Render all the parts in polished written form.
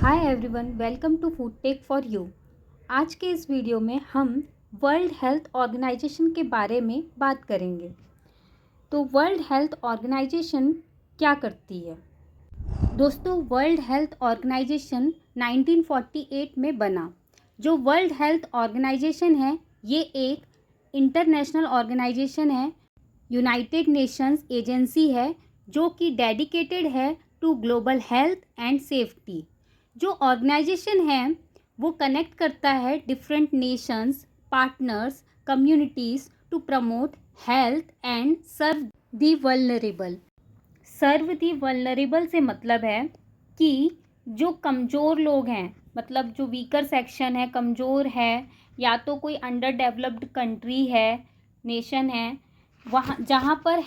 Hi everyone, welcome to food tech for you. आज के इस वीडियो में हम वर्ल्ड हेल्थ ऑर्गेनाइजेशन के बारे में बात करेंगे। तो वर्ल्ड हेल्थ ऑर्गेनाइजेशन क्या करती है? दोस्तों, वर्ल्ड हेल्थ ऑर्गेनाइजेशन 1948 में बना। जो वर्ल्ड हेल्थ ऑर्गेनाइजेशन है ये एक इंटरनेशनल ऑर्गेनाइजेशन है, यूनाइटेड नेशंस एजेंसी है जो कि डेडिकेटेड है to global health and safety. जो ऑर्गेनाइजेशन है वो कनेक्ट करता है different nations, partners, communities to promote health and serve the vulnerable. Serve the vulnerable से मतलब है कि जो कमज़ोर लोग हैं, मतलब जो वीकर सेक्शन है, कमज़ोर है, या तो कोई अंडर डेवलप्ड कंट्री है, नेशन है, वहाँ जहाँ पर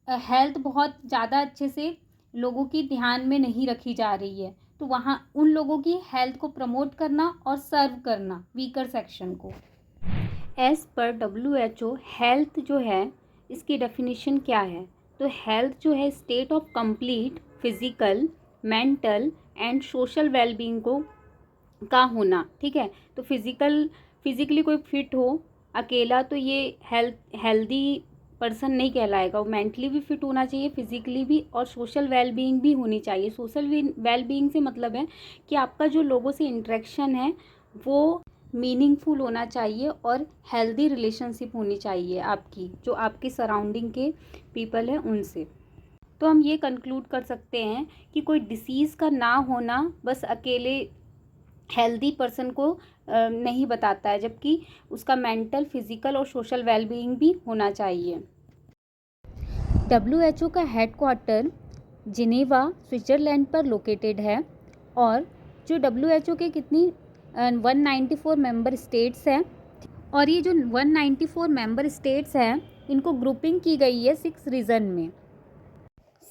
हेल्थ बहुत ज़्यादा अच्छे से लोगों की ध्यान में नहीं रखी जा रही है, तो वहाँ उन लोगों की हेल्थ को प्रमोट करना और सर्व करना वीकर सेक्शन को। एज़ पर WHO हेल्थ जो है इसकी डेफिनेशन क्या है? तो हेल्थ जो है state of complete physical, mental and social wellbeing को का होना। ठीक है, तो फिजिकली कोई फिट हो अकेला तो ये हेल्दी पर्सन नहीं कहलाएगा। वो मेंटली भी फिट होना चाहिए, फिजिकली भी, और सोशल वेलबींग भी होनी चाहिए। सोशल वेलबींग से मतलब है कि आपका जो लोगों से इंटरेक्शन है वो मीनिंगफुल होना चाहिए और हेल्दी रिलेशनशिप होनी चाहिए आपकी, जो आपके सराउंडिंग के पीपल हैं उनसे। तो हम ये कंक्लूड कर सकते हैं कि कोई डिसीज़ का ना होना बस अकेले हेल्दी पर्सन को नहीं बताता है, जबकि उसका मेंटल, फिजिकल और सोशल वेलबीइंग भी होना चाहिए। WHO का हेडक्वार्टर जिनेवा, स्विट्ज़रलैंड पर लोकेटेड है। और जो WHO के कितनी 194 मेंबर स्टेट्स हैं, और ये जो 194 मेंबर स्टेट्स हैं इनको ग्रुपिंग की गई है 6 रीजन में।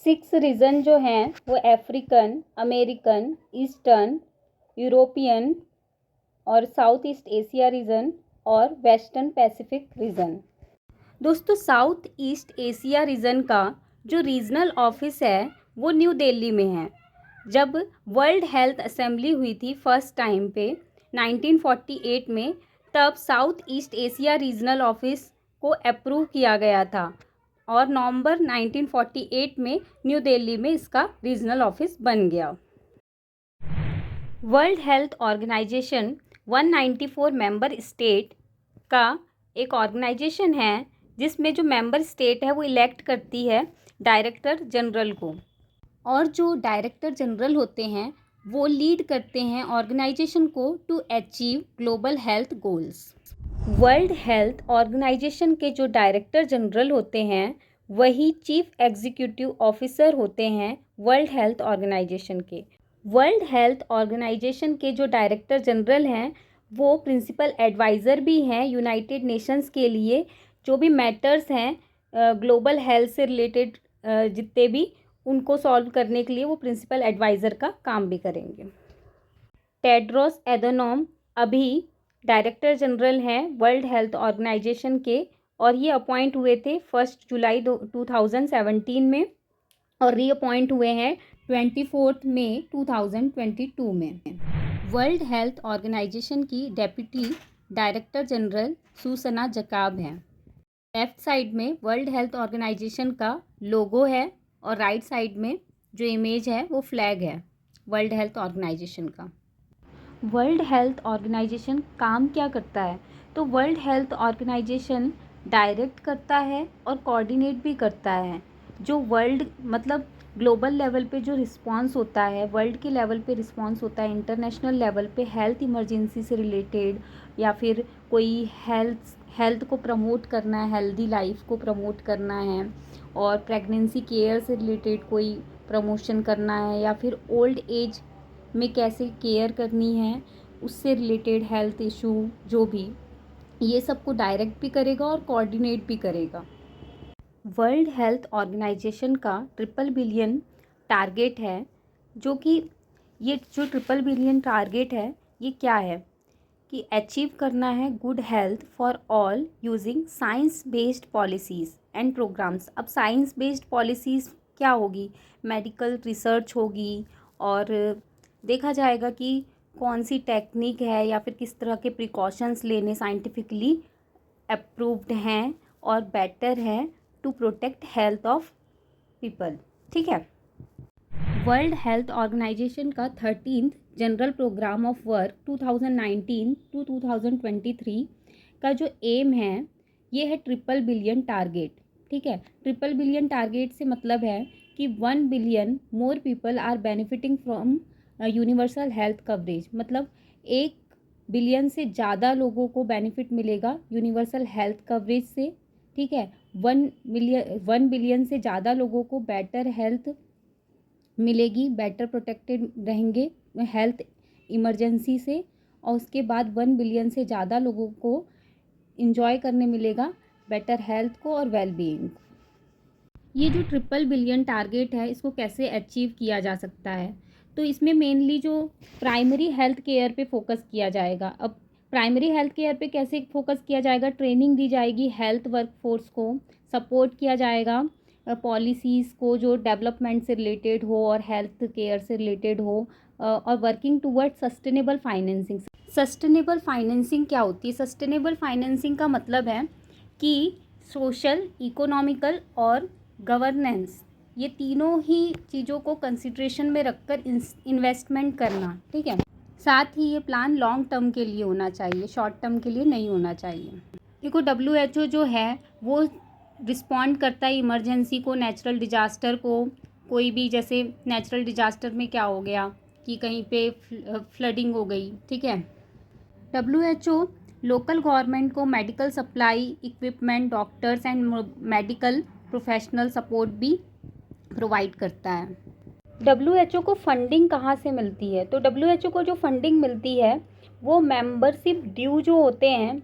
6 रीजन जो हैं वो अफ्रीकन, अमेरिकन, ईस्टर्न, यूरोपियन और साउथ ईस्ट एशिया रीजन और वेस्टर्न पैसिफिक रीजन। दोस्तों, साउथ ईस्ट एशिया रीजन का जो रीजनल ऑफिस है वो न्यू दिल्ली में है। जब वर्ल्ड हेल्थ असेंबली हुई थी फर्स्ट टाइम पे 1948 में, तब south east Asia regional office को अप्रूव किया गया था और नवंबर 1948 में न्यू दिल्ली में इसका रीजनल ऑफिस बन गया। World health Organisation 194 member state का एक ऑर्गेनाइजेशन है जिसमें जो मेंबर स्टेट है वो इलेक्ट करती है डायरेक्टर जनरल को, और जो डायरेक्टर जनरल होते हैं वो लीड करते हैं ऑर्गेनाइजेशन को to achieve global health goals. World health Organisation के जो डायरेक्टर जनरल होते हैं वही चीफ एग्जीक्यूटिव ऑफिसर होते हैं वर्ल्ड हेल्थ ऑर्गेनाइजेशन के। वर्ल्ड हेल्थ ऑर्गेनाइजेशन के जो डायरेक्टर जनरल हैं वो प्रिंसिपल एडवाइज़र भी हैं यूनाइटेड नेशंस के लिए। जो भी मैटर्स हैं ग्लोबल हेल्थ से रिलेटेड जितने भी, उनको सॉल्व करने के लिए वो प्रिंसिपल एडवाइज़र का काम भी करेंगे। टेड्रोस एधनोम अभी डायरेक्टर जनरल हैं वर्ल्ड हेल्थ ऑर्गेनाइजेशन के, और ये अपॉइंट हुए थे 1 जुलाई 2017 में और रीअपॉइंट हुए हैं 24 मई 2022 में। वर्ल्ड हेल्थ ऑर्गेनाइजेशन की डेप्यूटी डायरेक्टर जनरल सूसना जकाब हैं। लेफ्ट साइड में वर्ल्ड हेल्थ ऑर्गेनाइजेशन का लोगो है और राइट साइड में जो इमेज है वो फ्लैग है वर्ल्ड हेल्थ ऑर्गेनाइजेशन का। वर्ल्ड हेल्थ ऑर्गेनाइजेशन काम क्या करता है? तो वर्ल्ड हेल्थ ऑर्गेनाइजेशन डायरेक्ट करता है और कोऑर्डिनेट भी करता है। जो वर्ल्ड मतलब ग्लोबल लेवल पे जो रिस्पांस होता है, वर्ल्ड के लेवल पे रिस्पांस होता है, इंटरनेशनल लेवल पे हेल्थ इमरजेंसी से रिलेटेड, या फिर कोई हेल्थ को प्रमोट करना है, हेल्दी लाइफ को प्रमोट करना है, और प्रेगनेंसी केयर से रिलेटेड कोई प्रमोशन करना है, या फिर ओल्ड एज में कैसे केयर करनी है उससे रिलेटेड हेल्थ इशू, जो भी, ये सब को डायरेक्ट भी करेगा और कोऑर्डिनेट भी करेगा। वर्ल्ड हेल्थ ऑर्गेनाइजेशन का 3 बिलियन टारगेट है, जो कि ये जो 3 बिलियन टारगेट है ये क्या है कि अचीव करना है good health for all using science based policies and programmes. अब साइंस बेस्ड पॉलिसीज़ क्या होगी? मेडिकल रिसर्च होगी और देखा जाएगा कि कौन सी टेक्निक है या फिर किस तरह के प्रिकॉशंस लेने साइंटिफिकली अप्रूव्ड हैं और बेटर है to protect health of people. ठीक है। वर्ल्ड हेल्थ ऑर्गेनाइजेशन का 13th general programme of work 2019 to 2023 का जो एम है ये है 3 बिलियन टारगेट। ठीक है। 3 बिलियन टारगेट से मतलब है कि 1 billion more people are benefiting from universal health coverage. मतलब 1 बिलियन से ज़्यादा लोगों को बेनिफिट मिलेगा यूनिवर्सल हेल्थ कवरेज से। ठीक है। 1 बिलियन से ज़्यादा लोगों को बेटर हेल्थ मिलेगी, बेटर प्रोटेक्टेड रहेंगे हेल्थ इमरजेंसी से, और उसके बाद 1 बिलियन से ज़्यादा लोगों को इंजॉय करने मिलेगा बेटर हेल्थ को और वेलबीइंग। ये जो 3 बिलियन टारगेट है इसको कैसे अचीव किया जा सकता है, तो इसमें मेनली जो प्राइमरी हेल्थ केयर पे फोकस किया जाएगा। अब प्राइमरी हेल्थ केयर पे कैसे फोकस किया जाएगा, ट्रेनिंग दी जाएगी हेल्थ वर्कफोर्स को, सपोर्ट किया जाएगा पॉलिसीज़ को जो डेवलपमेंट से रिलेटेड हो और हेल्थ केयर से रिलेटेड हो, और working toward sustainable financing. Sustainable financing क्या होती है? सस्टेनेबल फाइनेंसिंग का मतलब है कि सोशल, इकोनॉमिकल और गवर्नेंस, ये तीनों ही चीज़ों को कंसिड्रेशन में रखकर इन्वेस्टमेंट करना। ठीक है। साथ ही ये प्लान लॉन्ग टर्म के लिए होना चाहिए, शॉर्ट टर्म के लिए नहीं होना चाहिए। देखो WHO जो है वो रिस्पॉन्ड करता है इमरजेंसी को, नेचुरल डिजास्टर को। कोई भी जैसे नेचुरल डिजास्टर में क्या हो गया कि कहीं पे फ्लडिंग हो गई। ठीक है। WHO लोकल गवर्नमेंट को medical supply, equipment, doctors and medical professional support भी प्रोवाइड करता है। WHO को फंडिंग कहाँ से मिलती है? तो WHO को जो फंडिंग मिलती है वो मेंबरशिप ड्यू जो होते हैं,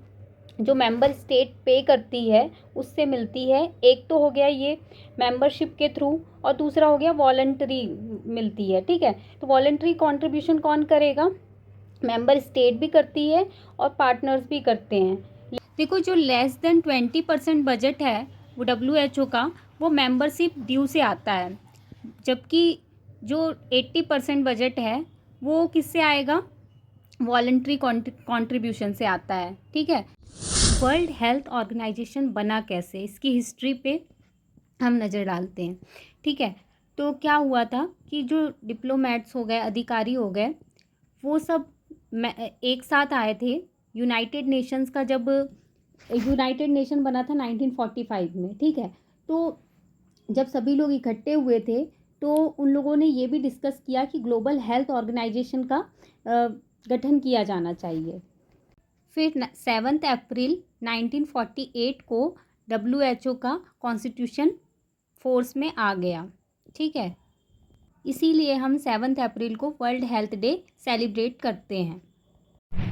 जो मेंबर स्टेट पे करती है, उससे मिलती है। एक तो हो गया ये मेंबरशिप के थ्रू, और दूसरा हो गया वॉलंटरी मिलती है। ठीक है। तो वॉलंटरी कंट्रीब्यूशन कौन करेगा? मेंबर स्टेट भी करती है और पार्टनर्स भी करते हैं। देखो जो लेस देन 20% बजट है वो WHO का, वो मेंबरशिप ड्यू से आता है, जबकि जो 80% बजट है वो किससे आएगा? वॉलंटरी कंट्रीब्यूशन से आता है। ठीक है। वर्ल्ड हेल्थ ऑर्गेनाइजेशन बना कैसे, इसकी हिस्ट्री पे हम नज़र डालते हैं। ठीक है। तो क्या हुआ था कि जो डिप्लोमेट्स हो गए, अधिकारी हो गए, वो सब एक साथ आए थे यूनाइटेड नेशंस का, जब यूनाइटेड नेशन बना था 1945 में। ठीक है। तो जब सभी लोग इकट्ठे हुए थे तो उन लोगों ने ये भी डिस्कस किया कि ग्लोबल हेल्थ ऑर्गेनाइजेशन का गठन किया जाना चाहिए। फिर 7 अप्रैल 1948 को WHO का कॉन्स्टिट्यूशन फोर्स में आ गया। ठीक है। इसीलिए हम 7 अप्रैल को वर्ल्ड हेल्थ डे सेलिब्रेट करते हैं।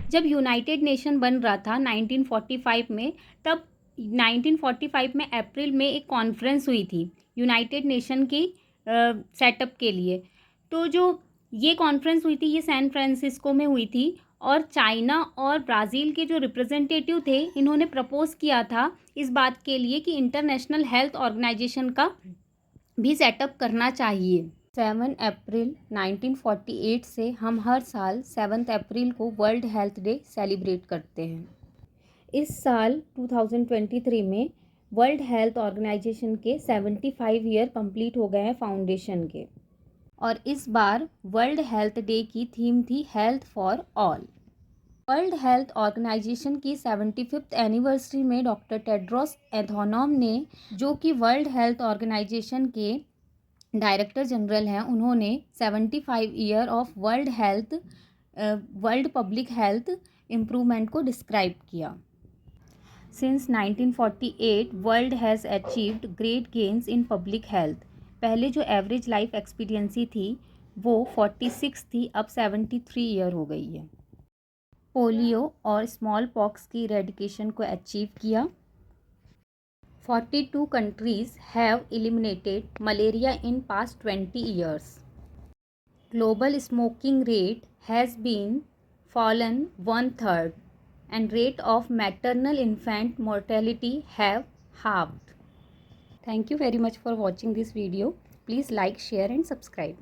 जब यूनाइटेड नेशन बन रहा था 1945 में, तब 1945 में अप्रैल में एक कॉन्फ्रेंस हुई थी यूनाइटेड नेशन की सेटअप के लिए। तो जो ये कॉन्फ्रेंस हुई थी ये सैन फ्रांसिस्को में हुई थी, और चाइना और ब्राज़ील के जो रिप्रेजेंटेटिव थे इन्होंने प्रपोज किया था इस बात के लिए कि इंटरनेशनल हेल्थ ऑर्गेनाइजेशन का भी सेटअप करना चाहिए। 7 अप्रैल 1948 से हम हर साल 7 अप्रैल को वर्ल्ड हेल्थ डे सेलिब्रेट करते हैं। इस साल 2023 में वर्ल्ड हेल्थ ऑर्गेनाइजेशन के 75 ईयर कंप्लीट हो गए हैं फाउंडेशन के, और इस बार वर्ल्ड हेल्थ डे की थीम थी health for all. World health organisation की 75th एनिवर्सरी में डॉक्टर टेड्रोस एधनॉम ने, जो कि वर्ल्ड हेल्थ ऑर्गेनाइजेशन के डायरेक्टर जनरल हैं, उन्होंने 75 year of world public health improvement को डिस्क्राइब किया। Since 1948 world has achieved great gains in public health. पहले जो एवरेज लाइफ एक्सपीरियंसी थी वो 46 थी, अब 73 ईयर हो गई है। पोलियो और स्मॉल पॉक्स की इरेडिकेशन को अचीव किया। 42 countries have eliminated malaria in past 20 years. Global smoking rate has been fallen 1/3 and rate of maternal infant mortality have halved. Thank you very much for watching this video. Please like, share and subscribe.